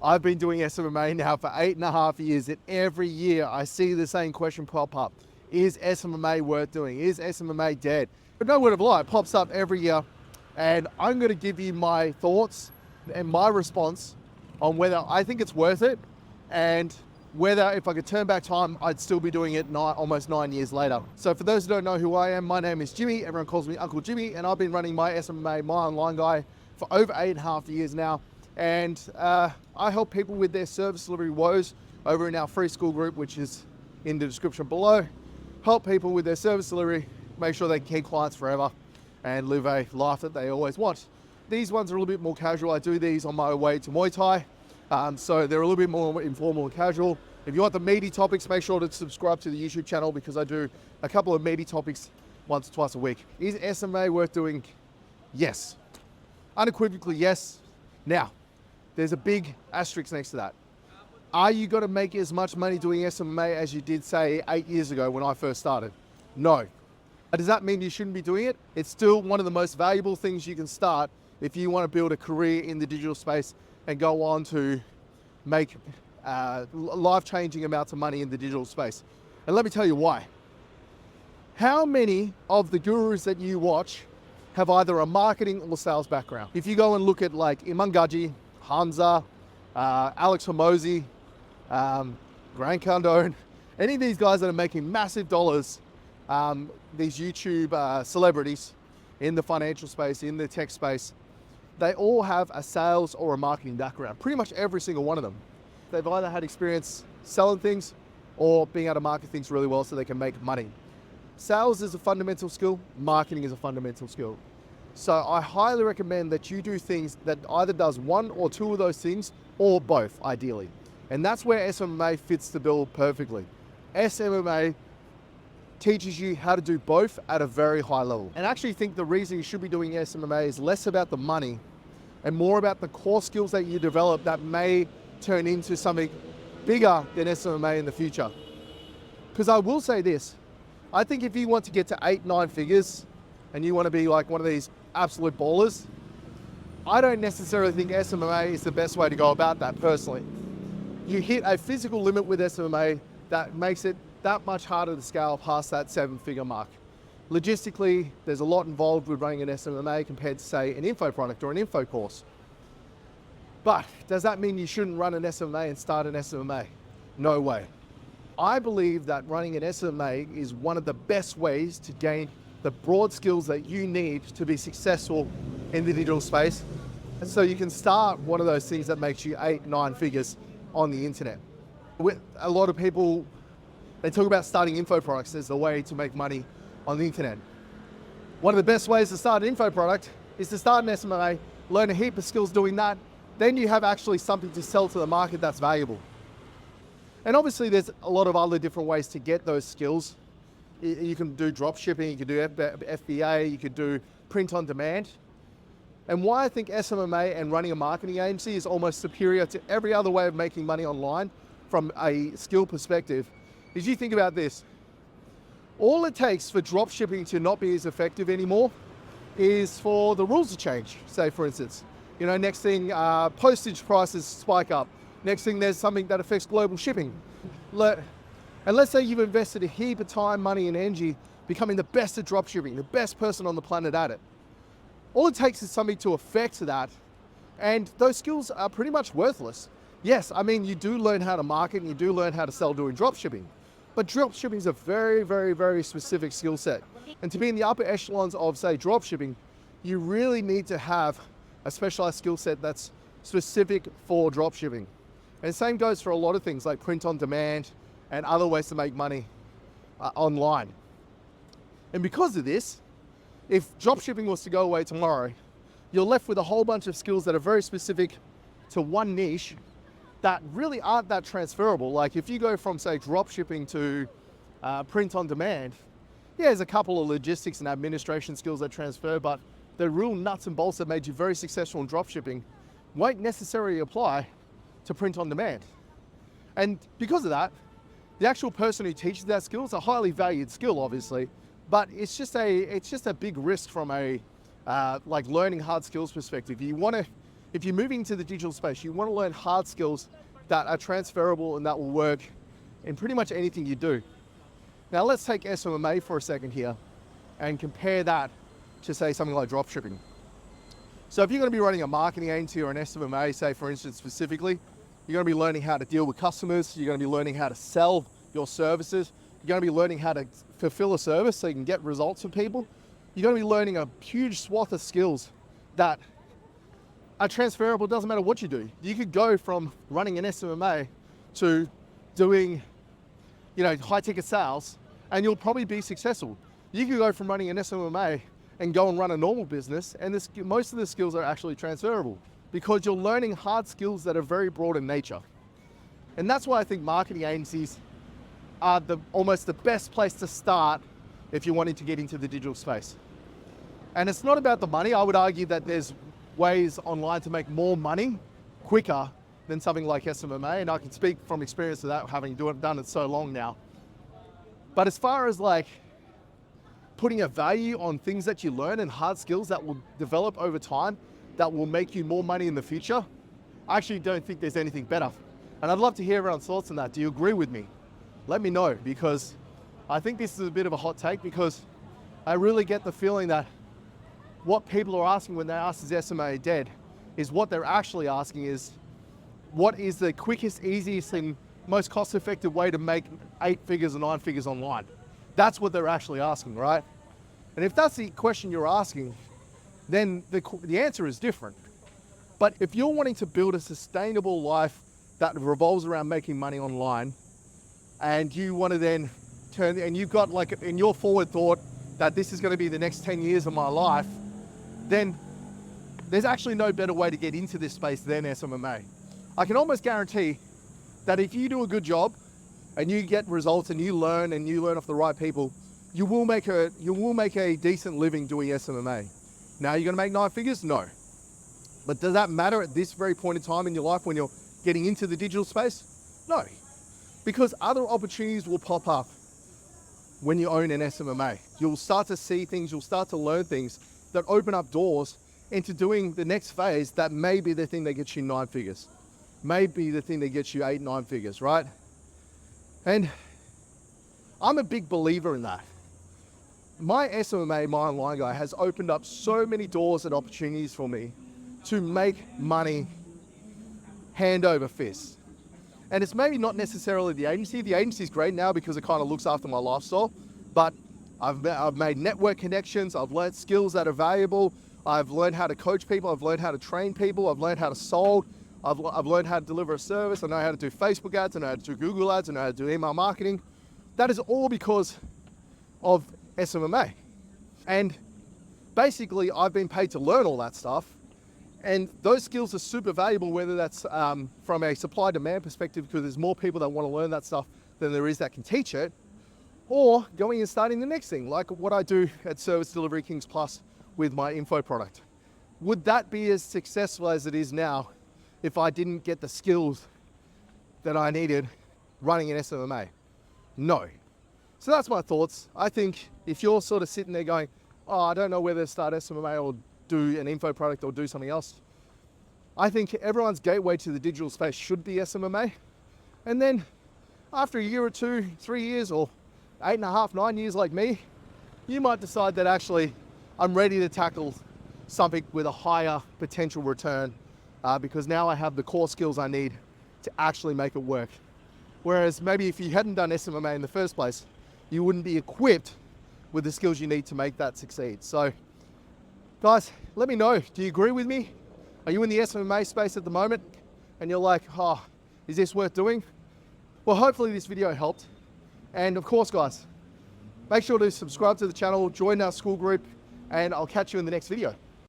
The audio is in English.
I've been doing SMMA now for 8.5 years, and every year I see the same question pop up. Is SMMA worth doing? Is SMMA dead? But no word of a lie, it pops up every year, and I'm gonna give you my thoughts and my response on whether I think it's worth it, and whether if I could turn back time, I'd still be doing it almost 9 years later. So for those who don't know who I am, my name is Jimmy. Everyone calls me Uncle Jimmy, and I've been running my SMMA, my online guy, for over 8.5 years now. And I help people with their service delivery woes over in our free school group, which is in the description below. Help people with their service delivery, make sure they can keep clients forever and live a life that they always want. These ones are a little bit more casual. I do these on my way to Muay Thai. So they're a little bit more informal and casual. If you want the meaty topics, make sure to subscribe to the YouTube channel, because I do a couple of meaty topics once or twice a week. Is SMA worth doing? Yes. Unequivocally, yes. Now, there's a big asterisk next to that. Are you going to make as much money doing SMMA as you did, say, 8 years ago when I first started? No. Does that mean you shouldn't be doing it? It's still one of the most valuable things you can start if you want to build a career in the digital space and go on to make life-changing amounts of money in the digital space. And let me tell you why. How many of the gurus that you watch have either a marketing or sales background? If you go and look at like Imangaji, Hansa, Alex Hormozi, Grant Cardone, any of these guys that are making massive dollars, these YouTube celebrities in the financial space, in the tech space, they all have a sales or a marketing background, pretty much every single one of them. They've either had experience selling things or being able to market things really well so they can make money. Sales is a fundamental skill, marketing is a fundamental skill. So I highly recommend that you do things that either does one or two of those things, or both, ideally. And that's where SMMA fits the bill perfectly. SMMA teaches you how to do both at a very high level. And I actually think the reason you should be doing SMMA is less about the money and more about the core skills that you develop that may turn into something bigger than SMMA in the future. Because I will say this, I think if you want to get to 8-9 figures and you want to be like one of these absolute ballers, I don't necessarily think SMMA is the best way to go about that personally. You hit a physical limit with SMMA that makes it that much harder to scale past that 7-figure mark. Logistically, there's a lot involved with running an SMMA compared to, say, an info product or an info course. But does that mean you shouldn't run an SMMA and start an SMMA? No way. I believe that running an SMMA is one of the best ways to gain the broad skills that you need to be successful in the digital space. And so you can start one of those things that makes you 8-9 figures on the internet. With a lot of people, they talk about starting info products as the way to make money on the internet. One of the best ways to start an info product is to start an SMMA, learn a heap of skills doing that, then you have actually something to sell to the market that's valuable. And obviously there's a lot of other different ways to get those skills. You can do drop shipping, you can do FBA, you could do print on demand. And why I think SMMA and running a marketing agency is almost superior to every other way of making money online from a skill perspective is, you think about this. All it takes for drop shipping to not be as effective anymore is for the rules to change. Say for instance, you know, next thing postage prices spike up. Next thing there's something that affects global shipping. And let's say you've invested a heap of time, money and energy becoming the best at drop shipping, the best person on the planet at it. All it takes is something to affect that, and those skills are pretty much worthless. Yes, I mean, you do learn how to market and you do learn how to sell doing drop shipping, but drop shipping is a very, very, very specific skill set. And to be in the upper echelons of, say, drop shipping, you really need to have a specialized skill set that's specific for drop shipping. And the same goes for a lot of things like print on demand and other ways to make money online. And because of this, if drop shipping was to go away tomorrow, you're left with a whole bunch of skills that are very specific to one niche that really aren't that transferable. Like if you go from, say, drop shipping to print on demand, yeah, there's a couple of logistics and administration skills that transfer, but the real nuts and bolts that made you very successful in drop shipping won't necessarily apply to print on demand. And because of that, the actual person who teaches that skill is a highly valued skill, obviously, but it's just a big risk from a like learning hard skills perspective. You want to if you're moving into the digital space, you want to learn hard skills that are transferable and that will work in pretty much anything you do. Now let's take SMMA for a second here and compare that to say something like dropshipping. So if you're going to be running a marketing agency or an SMMA, say for instance specifically, you're going to be learning how to deal with customers, you're going to be learning how to sell your services, you're going to be learning how to fulfill a service so you can get results for people. You're going to be learning a huge swath of skills that are transferable. It doesn't matter what you do. You could go from running an SMMA to doing, high ticket sales, and you'll probably be successful. You could go from running an SMMA and go and run a normal business, and most of the skills are actually transferable because you're learning hard skills that are very broad in nature. And that's why I think marketing agencies are almost the best place to start if you're wanting to get into the digital space. And it's not about the money. I would argue that there's ways online to make more money quicker than something like SMMA, and I can speak from experience of that, having done it so long now. But as far as like putting a value on things that you learn and hard skills that will develop over time, that will make you more money in the future, I actually don't think there's anything better. And I'd love to hear everyone's thoughts on that. Do you agree with me? Let me know, because I think this is a bit of a hot take, because I really get the feeling that what people are asking when they ask is SMMA dead is what they're actually asking is, what is the quickest, easiest and most cost-effective way to make 8 figures or 9 figures online? That's what they're actually asking, right? And if that's the question you're asking, then the answer is different. But if you're wanting to build a sustainable life that revolves around making money online, and you want to then and you've got like in your forward thought that this is going to be the next 10 years of my life, then there's actually no better way to get into this space than SMMA. I can almost guarantee that if you do a good job and you get results and you learn off the right people, you will make a decent living doing SMMA. Now, you're going to make 9 figures? No. But does that matter at this very point in time in your life when you're getting into the digital space? No. Because other opportunities will pop up when you own an SMMA. You'll start to see things, you'll start to learn things that open up doors into doing the next phase that may be the thing that gets you 9 figures. May be the thing that gets you 8, 9 figures, right? And I'm a big believer in that. My SMMA, my online guy, has opened up so many doors and opportunities for me to make money hand over fist. And it's maybe not necessarily the agency. The agency's great now because it kind of looks after my lifestyle, but I've made network connections, I've learned skills that are valuable, I've learned how to coach people, I've learned how to train people, I've learned how to sold, I've learned how to deliver a service, I know how to do Facebook ads, I know how to do Google ads, I know how to do email marketing. That is all because of SMMA. And basically I've been paid to learn all that stuff, and those skills are super valuable, whether that's from a supply demand perspective, because there's more people that want to learn that stuff than there is that can teach it, or going and starting the next thing, like what I do at Service Delivery Kings Plus with my info product. Would that be as successful as it is now if I didn't get the skills that I needed running an SMMA? No. So that's my thoughts. I think if you're sort of sitting there going, oh, I don't know whether to start SMMA or do an info product or do something else, I think everyone's gateway to the digital space should be SMMA. And then after a year or 2, 3 years, or 8.5, 9 years like me, you might decide that actually I'm ready to tackle something with a higher potential return because now I have the core skills I need to actually make it work. Whereas maybe if you hadn't done SMMA in the first place, you wouldn't be equipped with the skills you need to make that succeed. So guys, let me know, do you agree with me? Are you in the SMMA space at the moment and you're like, oh, is this worth doing? Well, hopefully this video helped. And of course, guys, make sure to subscribe to the channel, join our school group, and I'll catch you in the next video.